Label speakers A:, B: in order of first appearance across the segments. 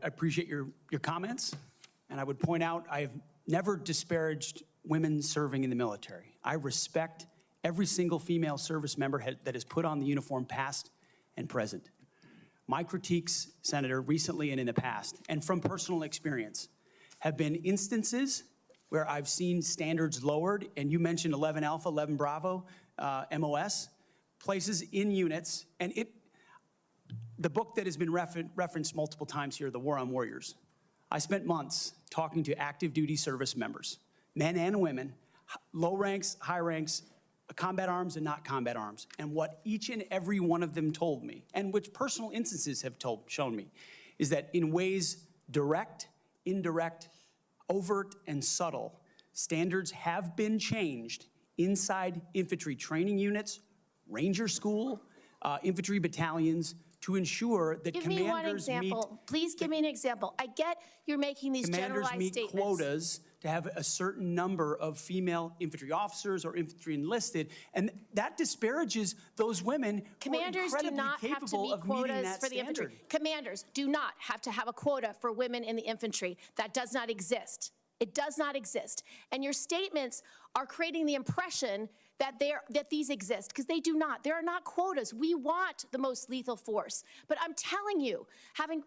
A: I appreciate your comments, and I would point out I have never disparaged women serving in the military. I respect every single female service member that has put on the uniform, past and present. My critiques, Senator, recently and in the past, and from personal experience, have been instances where I've seen standards lowered, and you mentioned 11 Alpha, 11 Bravo, MOS, places in units, and the book that has been referenced multiple times here, The War on Warriors. I spent months talking to active duty service members, men and women, low ranks, high ranks, combat arms and not combat arms. And what each and every one of them told me, and which personal instances have shown me, is that in ways direct, indirect, overt, and subtle, standards have been changed inside infantry training units, ranger school, infantry battalions, to ensure that
B: Give me one example. Please give me an example. I get you're making these generalized statements.
A: Commanders meet quotas to have a certain number of female infantry officers or infantry enlisted, and that disparages those women who are incredibly capable of meeting that standard.
B: Infantry. Commanders do not have to have a quota for women in the infantry. That does not exist. It does not exist. And your statements are creating the impression that these exist, because they do not. There are not quotas. We want the most lethal force. But I'm telling you, having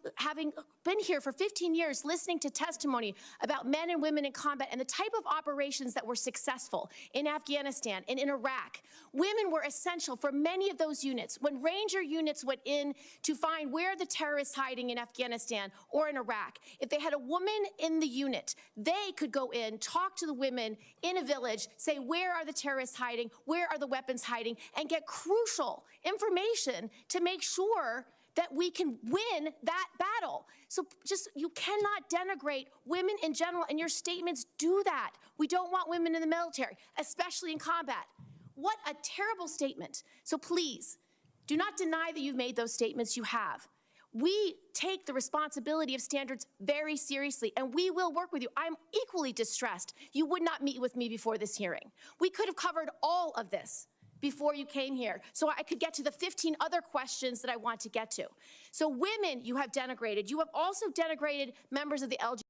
B: been here for 15 years, listening to testimony about men and women in combat and the type of operations that were successful in Afghanistan and in Iraq, women were essential for many of those units. When Ranger units went in to find where the terrorists hiding in Afghanistan or in Iraq, if they had a woman in the unit, they could go in, talk to the women in a village, say, where are the terrorists hiding? Where are the weapons hiding? And get crucial information to make sure that we can win that battle. So you cannot denigrate women in general, and your statements do that. We don't want women in the military, especially in combat. What a terrible statement. So please, do not deny that you've made those statements. You have. We take the responsibility of standards very seriously, and we will work with you. I'm equally distressed you would not meet with me before this hearing. We could have covered all of this before you came here, so I could get to the 15 other questions that I want to get to. So women you have denigrated. You have also denigrated members of the LGBT.